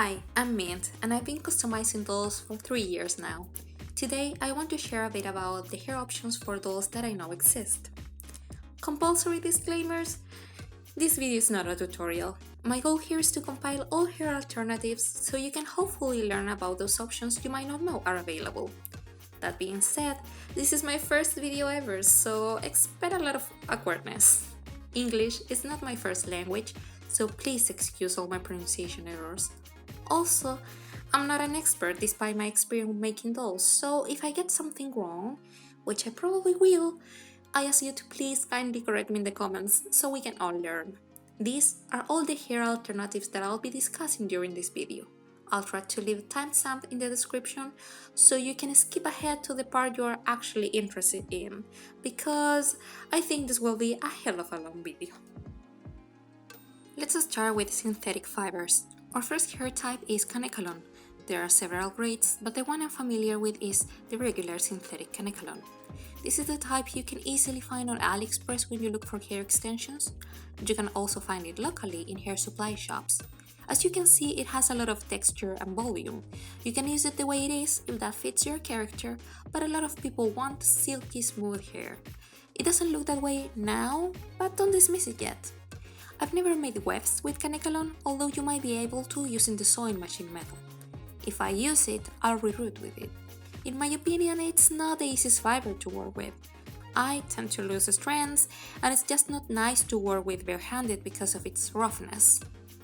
Hi, I'm Mint, and I've been customizing dolls for 3 years now. Today, I want to share a bit about the hair options for dolls that I know exist. Compulsory disclaimers: this video is not a tutorial. My goal here is to compile all hair alternatives so you can hopefully learn about those options you might not know are available. That being said, this is my first video ever, so expect a lot of awkwardness. English is not my first language, so please excuse all my pronunciation errors. Also, I'm not an expert despite my experience making dolls, so if I get something wrong, which I probably will, I ask you to please kindly correct me in the comments so we can all learn. These are all the hair alternatives that I'll be discussing during this video. I'll try to leave a timestamp in the description so you can skip ahead to the part you are actually interested in, because I think this will be a hell of a long video. Let's start with synthetic fibers. Our first hair type is Kanekalon. There are several grades, but the one I'm familiar with is the regular synthetic Kanekalon. This is the type you can easily find on AliExpress when you look for hair extensions. You can also find it locally in hair supply shops. As you can see, it has a lot of texture and volume. You can use it the way it is if that fits your character, but a lot of people want silky smooth hair. It doesn't look that way now, but don't dismiss it yet. I've never made wefts with Kanekalon, although you might be able to using the sewing machine method. If I use it, I'll reroute with it. In my opinion, it's not the easiest fiber to work with. I tend to lose strands, and it's just not nice to work with barehanded because of its roughness.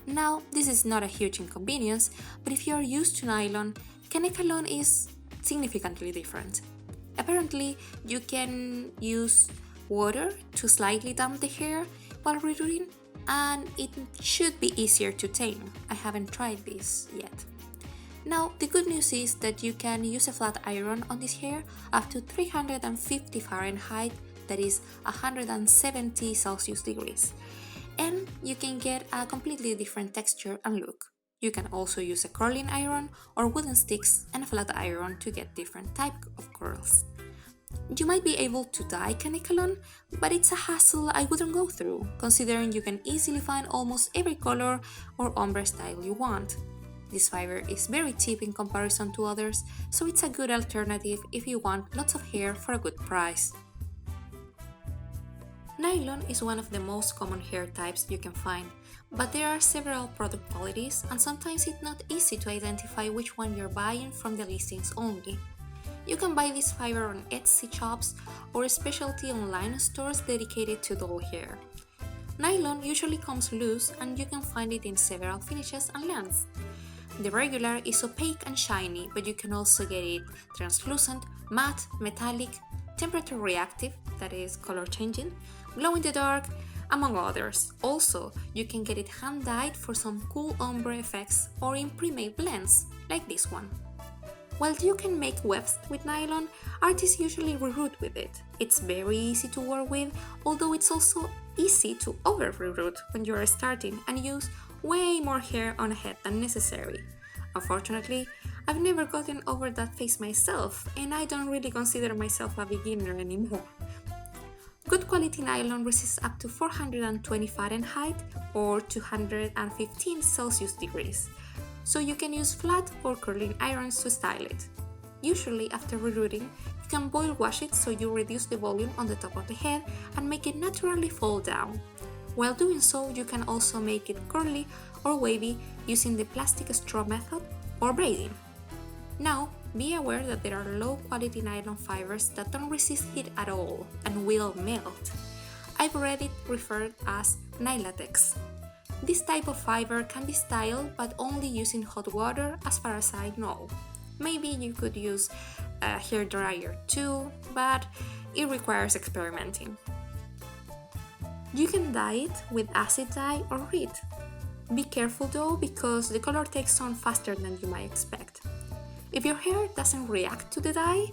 Now, this is not a huge inconvenience, but if you are used to nylon, Kanekalon is significantly different. Apparently, you can use water to slightly damp the hair while rerouting, and it should be easier to tame. I haven't tried this yet. Now, the good news is that you can use a flat iron on this hair up to 350 Fahrenheit, that is 170 Celsius degrees, and you can get a completely different texture and look. You can also use a curling iron or wooden sticks and a flat iron to get different type of curls. You might be able to dye Kanekalon, but it's a hassle I wouldn't go through, considering you can easily find almost every color or ombre style you want. This fiber is very cheap in comparison to others, so it's a good alternative if you want lots of hair for a good price. Nylon is one of the most common hair types you can find, but there are several product qualities, and sometimes it's not easy to identify which one you're buying from the listings only. You can buy this fiber on Etsy shops or specialty online stores dedicated to doll hair. Nylon usually comes loose, and you can find it in several finishes and lengths. The regular is opaque and shiny, but you can also get it translucent, matte, metallic, temperature reactive, that is color changing, glow in the dark, among others. Also, you can get it hand dyed for some cool ombre effects or in pre-made blends, like this one. While you can make wefts with nylon, artists usually reroute with it. It's very easy to work with, although it's also easy to over-reroute when you are starting and use way more hair on a head than necessary. Unfortunately, I've never gotten over that phase myself, and I don't really consider myself a beginner anymore. Good quality nylon resists up to 420 Fahrenheit or 215 Celsius degrees, so you can use flat or curling irons to style it. Usually, after rerouting, you can boil wash it so you reduce the volume on the top of the head and make it naturally fall down. While doing so, you can also make it curly or wavy using the plastic straw method or braiding. Now, be aware that there are low-quality nylon fibers that don't resist heat at all and will melt. I've read it referred as Nylatex. This type of fiber can be styled, but only using hot water as far as I know. Maybe you could use a hair dryer too, but it requires experimenting. You can dye it with acid dye or reed. Be careful though, because the color takes on faster than you might expect. If your hair doesn't react to the dye,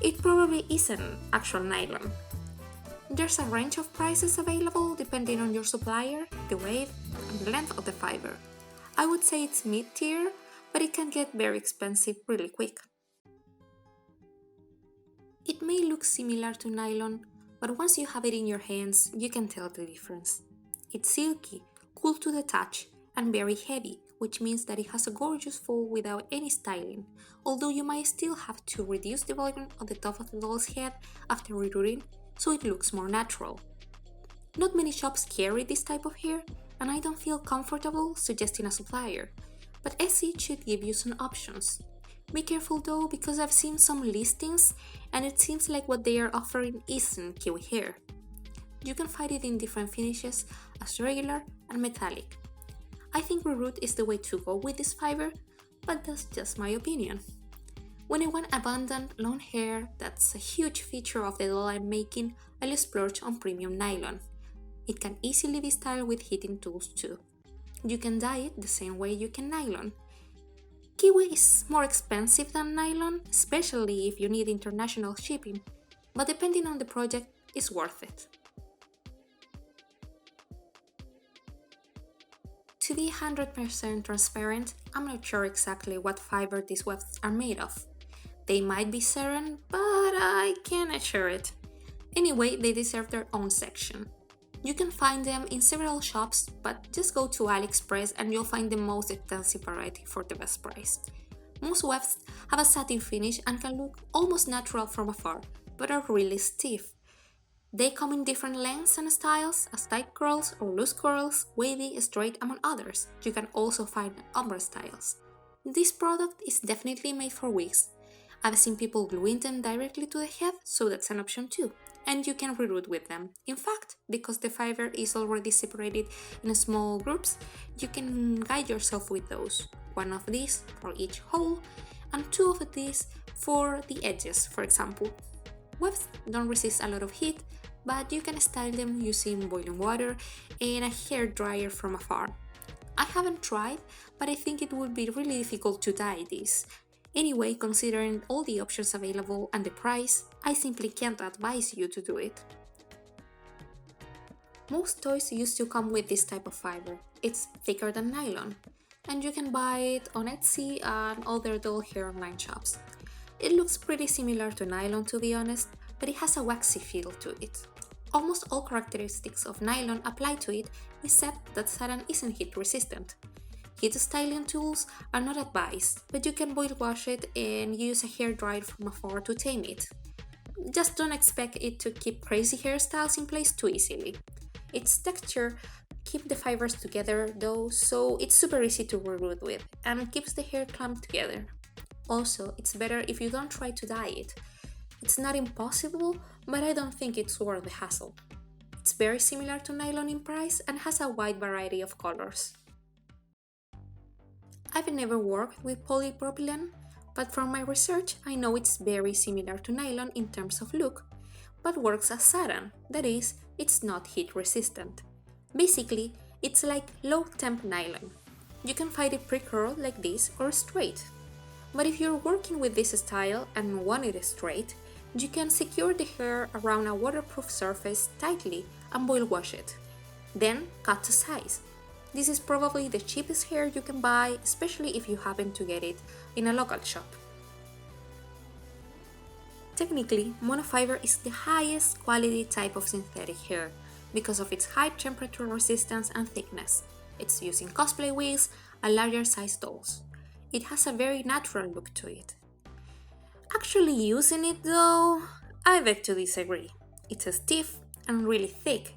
it probably isn't actual nylon. There's a range of prices available depending on your supplier, the weight, and the length of the fiber. I would say it's mid-tier, but it can get very expensive really quick. It may look similar to nylon, but once you have it in your hands, you can tell the difference. It's silky, cool to the touch, and very heavy, which means that it has a gorgeous fall without any styling, although you might still have to reduce the volume on the top of the doll's head after rerooting so it looks more natural. Not many shops carry this type of hair, and I don't feel comfortable suggesting a supplier, but Etsy should give you some options. Be careful though, because I've seen some listings and it seems like what they are offering isn't KIWI hair. You can find it in different finishes as regular and metallic. I think reroot is the way to go with this fiber, but that's just my opinion. When I want abundant, long hair that's a huge feature of the doll I'm making, I'll splurge on premium nylon. It can easily be styled with heating tools too. You can dye it the same way you can nylon. KIWI is more expensive than nylon, especially if you need international shipping, but depending on the project, it's worth it. To be 100% transparent, I'm not sure exactly what fiber these wefts are made of. They might be Saran, but I can't assure it. Anyway, they deserve their own section. You can find them in several shops, but just go to AliExpress and you'll find the most extensive variety for the best price. Most wefts have a satin finish and can look almost natural from afar, but are really stiff. They come in different lengths and styles, as tight curls or loose curls, wavy, straight, among others. You can also find ombre styles. This product is definitely made for wigs. I've seen people gluing them directly to the head, so that's an option too. And you can reroot with them. In fact, because the fiber is already separated in small groups, you can guide yourself with those. One of these for each hole, and two of these for the edges, for example. Wefts don't resist a lot of heat, but you can style them using boiling water and a hair dryer from afar. I haven't tried, but I think it would be really difficult to dye this. Anyway, considering all the options available and the price, I simply can't advise you to do it. Most toys used to come with this type of fiber. It's thicker than nylon, and you can buy it on Etsy and other doll hair online shops. It looks pretty similar to nylon, to be honest, but it has a waxy feel to it. Almost all characteristics of nylon apply to it, except that Saran isn't heat resistant. Heat styling tools are not advised, but you can boil wash it and use a hair dryer from afar to tame it. Just don't expect it to keep crazy hairstyles in place too easily. Its texture keeps the fibers together though, so it's super easy to reroot with and keeps the hair clamped together. Also, it's better if you don't try to dye it. It's not impossible, but I don't think it's worth the hassle. It's very similar to nylon in price and has a wide variety of colors. I've never worked with polypropylene, but from my research I know it's very similar to nylon in terms of look, but works as Saran, that is, it's not heat resistant. Basically, it's like low temp nylon. You can find it pre-curled like this or straight. But if you're working with this style and want it straight, you can secure the hair around a waterproof surface tightly and boil wash it. Then cut to size. This is probably the cheapest hair you can buy, especially if you happen to get it in a local shop. Technically, monofiber is the highest quality type of synthetic hair because of its high temperature resistance and thickness. It's used in cosplay wigs and larger size dolls. It has a very natural look to it. Actually using it though, I beg to disagree. It's stiff and really thick,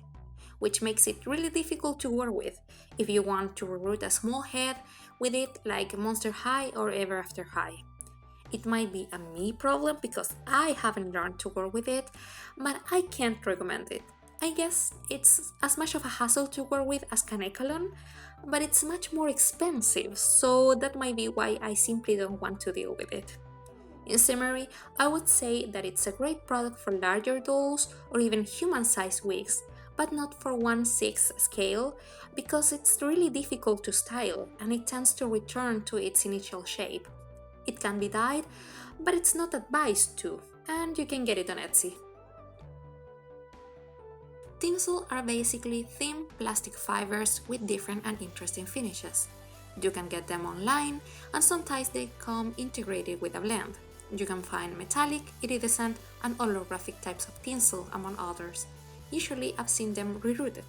which makes it really difficult to work with if you want to reroot a small head with it like Monster High or Ever After High. It might be a me problem because I haven't learned to work with it, but I can't recommend it. I guess it's as much of a hassle to work with as Kanekalon, but it's much more expensive, so that might be why I simply don't want to deal with it. In summary, I would say that it's a great product for larger dolls or even human-sized wigs, but not for 1/6 scale because it's really difficult to style and it tends to return to its initial shape. It can be dyed, but it's not advised to, and you can get it on Etsy. Tinsel are basically thin plastic fibers with different and interesting finishes. You can get them online, and sometimes they come integrated with a blend. You can find metallic, iridescent, and holographic types of tinsel, among others. Usually I've seen them rerooted.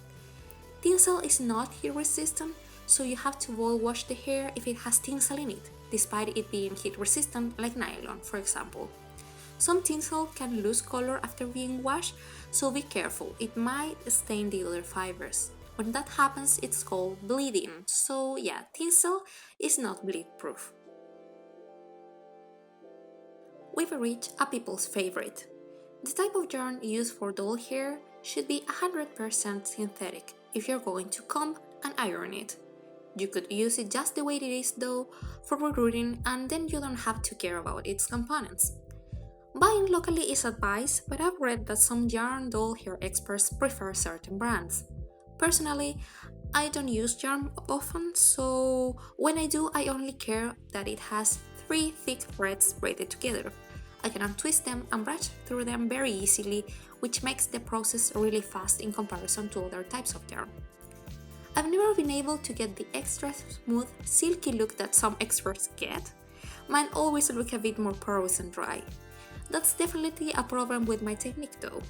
Tinsel is not heat resistant, so you have to boil wash the hair if it has tinsel in it, despite it being heat resistant like nylon, for example. Some tinsel can lose color after being washed, so be careful, it might stain the other fibers. When that happens, it's called bleeding, so yeah, tinsel is not bleed proof. We've reached a people's favorite. The type of yarn used for doll hair should be 100% synthetic if you're going to comb and iron it. You could use it just the way it is though for rerouting, and then you don't have to care about its components. Buying locally is advised, but I've read that some yarn doll hair experts prefer certain brands. Personally, I don't use yarn often, so when I do, I only care that it has 3 thick threads braided together. I can untwist them and brush through them very easily, which makes the process really fast in comparison to other types of yarn. I've never been able to get the extra smooth, silky look that some experts get. Mine always look a bit more porous and dry. That's definitely a problem with my technique though.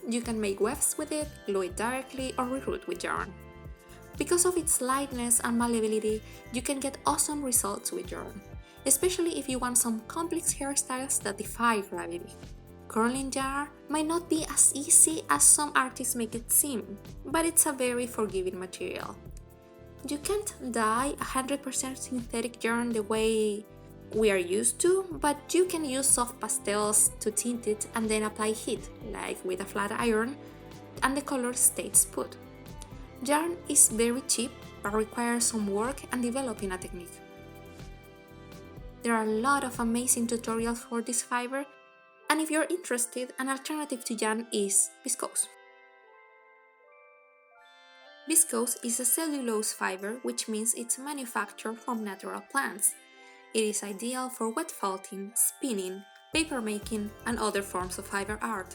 You can make wefts with it, glue it directly, or reroute with yarn. Because of its lightness and malleability, you can get awesome results with yarn, especially if you want some complex hairstyles that defy gravity. Curling yarn might not be as easy as some artists make it seem, but it's a very forgiving material. You can't dye 100% synthetic yarn the way we are used to, but you can use soft pastels to tint it and then apply heat, like with a flat iron, and the color stays put. Yarn is very cheap, but requires some work and developing a technique. There are a lot of amazing tutorials for this fiber, and if you're interested, an alternative to yarn is viscose. Viscose is a cellulose fiber, which means it's manufactured from natural plants. It is ideal for wet felting, spinning, paper making, and other forms of fiber art.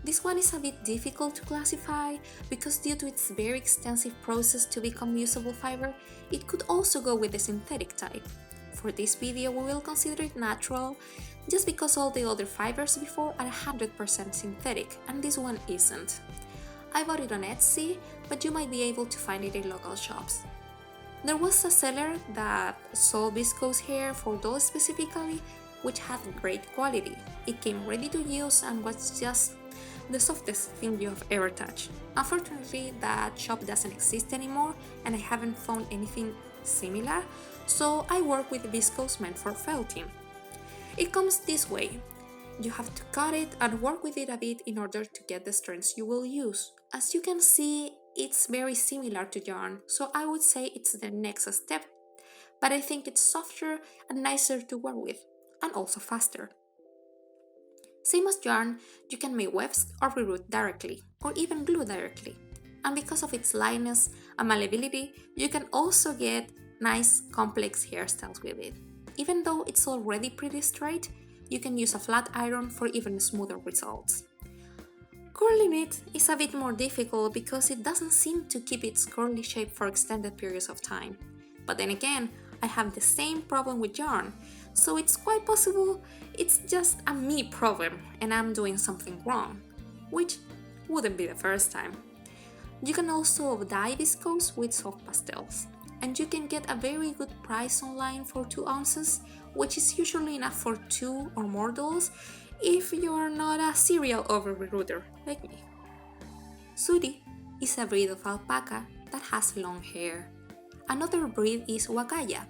This one is a bit difficult to classify because due to its very extensive process to become usable fiber, it could also go with the synthetic type. For this video, we will consider it natural, just because all the other fibers before are 100% synthetic, and this one isn't. I bought it on Etsy, but you might be able to find it in local shops. There was a seller that sold viscose hair for dolls specifically, which had great quality. It came ready to use and was just the softest thing you have ever touched. Unfortunately, that shop doesn't exist anymore and I haven't found anything similar, so I work with viscose meant for felting. It comes this way. You have to cut it and work with it a bit in order to get the strands you will use. As you can see, it's very similar to yarn, so I would say it's the next step, but I think it's softer and nicer to work with, and also faster. Same as yarn, you can make wefts or reroute directly, or even glue directly. And because of its lightness and malleability, you can also get nice complex hairstyles with it. Even though it's already pretty straight, you can use a flat iron for even smoother results. Curling it is a bit more difficult because it doesn't seem to keep its curly shape for extended periods of time. But then again, I have the same problem with yarn, so it's quite possible it's just a me problem and I'm doing something wrong, which wouldn't be the first time. You can also dye viscose with soft pastels, and you can get a very good price online for 2 ounces, which is usually enough for 2 or more dolls if you're not a serial over-rerouter like me. Suri is a breed of alpaca that has long hair. Another breed is Wakaya,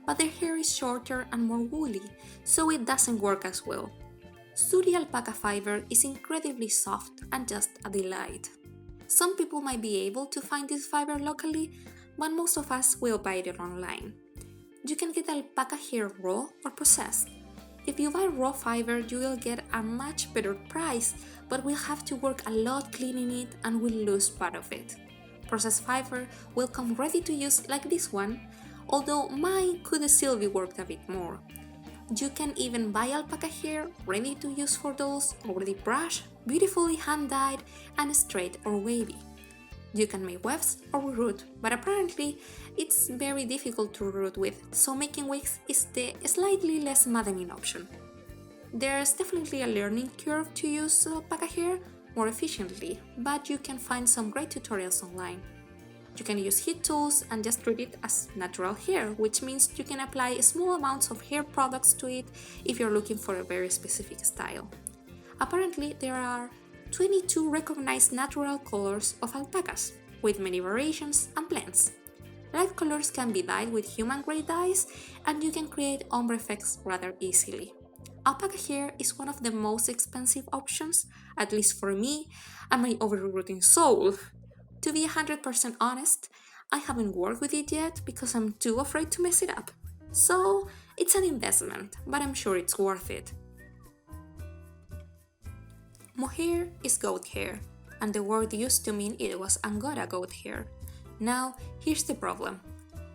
but their hair is shorter and more woolly, so it doesn't work as well. Suri alpaca fiber is incredibly soft and just a delight. Some people might be able to find this fiber locally, but most of us will buy it online. You can get alpaca hair raw or processed. If you buy raw fiber, you will get a much better price, but will have to work a lot cleaning it and will lose part of it. Processed fiber will come ready to use like this one, although mine could still be worked a bit more. You can even buy alpaca hair ready to use for dolls, already brushed, beautifully hand-dyed, and straight or wavy. You can make wefts or reroute, but apparently it's very difficult to reroute with, so making wigs is the slightly less maddening option. There's definitely a learning curve to use alpaca hair more efficiently, but you can find some great tutorials online. You can use heat tools and just treat it as natural hair, which means you can apply small amounts of hair products to it if you're looking for a very specific style. Apparently, there are 22 recognized natural colors of alpacas, with many variations and blends. Light colors can be dyed with human-grade dyes, and you can create ombre effects rather easily. Alpaca hair is one of the most expensive options, at least for me and my overrooting soul. To be 100% honest, I haven't worked with it yet because I'm too afraid to mess it up. So, it's an investment, but I'm sure it's worth it. Mohair is goat hair, and the word used to mean it was Angora goat hair. Now, here's the problem.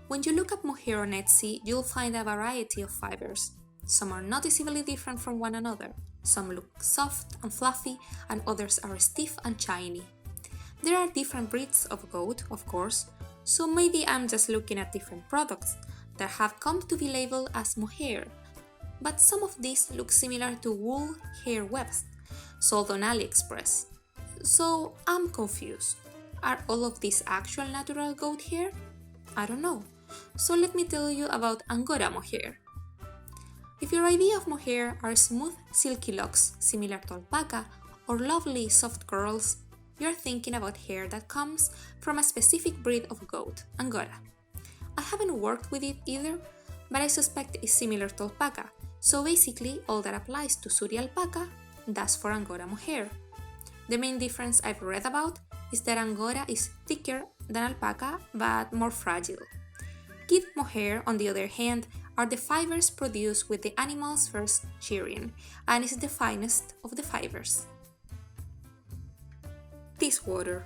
When you look up mohair on Etsy, you'll find a variety of fibers. Some are noticeably different from one another. Some look soft and fluffy, and others are stiff and shiny. There are different breeds of goat, of course, so maybe I'm just looking at different products that have come to be labeled as mohair. But some of these look similar to wool hair wefts sold on AliExpress. So I'm confused. Are all of these actual natural goat hair? I don't know. So let me tell you about Angora mohair. If your idea of mohair are smooth, silky locks similar to alpaca or lovely soft curls, you're thinking about hair that comes from a specific breed of goat, Angora. I haven't worked with it either, but I suspect it's similar to alpaca, so basically all that applies to Suri alpaca does for Angora mohair. The main difference I've read about is that Angora is thicker than alpaca but more fragile. Kid mohair, on the other hand, are the fibers produced with the animal's first shearing, and is the finest of the fibers. Teeswater.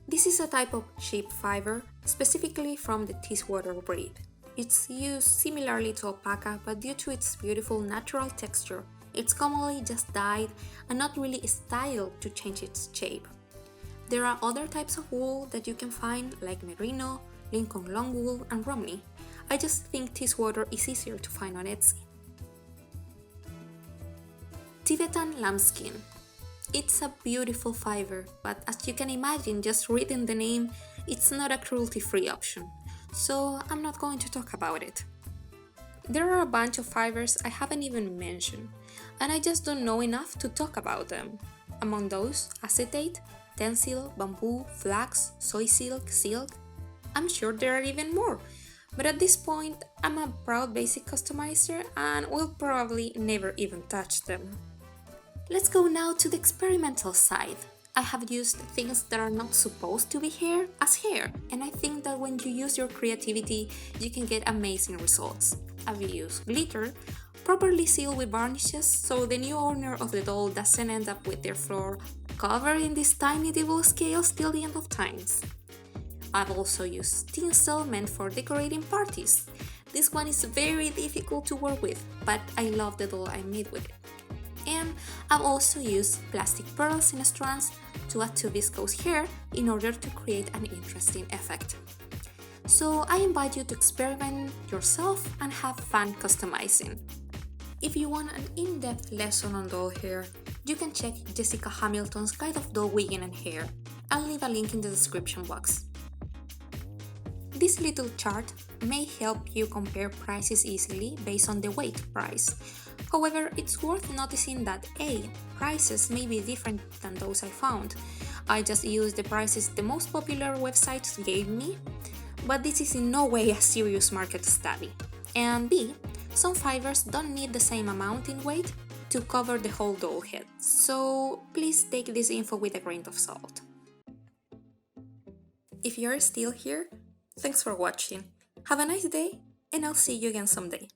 This is a type of sheep fiber, specifically from the Teeswater breed. It's used similarly to alpaca, but due to its beautiful natural texture, it's commonly just dyed and not really styled to change its shape. There are other types of wool that you can find, like merino, Lincoln long wool, and Romney. I just think Teeswater is easier to find on Etsy. Tibetan lambskin. It's a beautiful fiber, but as you can imagine, just reading the name, it's not a cruelty-free option, so I'm not going to talk about it. There are a bunch of fibers I haven't even mentioned, and I just don't know enough to talk about them. Among those, acetate, tencel, bamboo, flax, soy silk, silk. I'm sure there are even more, but at this point, I'm a proud basic customizer and will probably never even touch them. Let's go now to the experimental side. I have used things that are not supposed to be hair as hair, and I think that when you use your creativity, you can get amazing results. I've used glitter, properly sealed with varnishes so the new owner of the doll doesn't end up with their floor covered in these tiny devil scales till the end of times. I've also used tinsel meant for decorating parties. This one is very difficult to work with, but I love the doll I made with it. And I've also used plastic pearls in strands to add to viscose hair in order to create an interesting effect. So I invite you to experiment yourself and have fun customizing. If you want an in-depth lesson on doll hair, you can check Jessica Hamilton's Guide of Doll Wigging and Hair. I'll leave a link in the description box. This little chart may help you compare prices easily based on the weight price. However, it's worth noticing that A, prices may be different than those I found. I just used the prices the most popular websites gave me, but this is in no way a serious market study. And B, some fibers don't need the same amount in weight to cover the whole doll head, so please take this info with a grain of salt. If you're still here, thanks for watching. Have a nice day, and I'll see you again someday.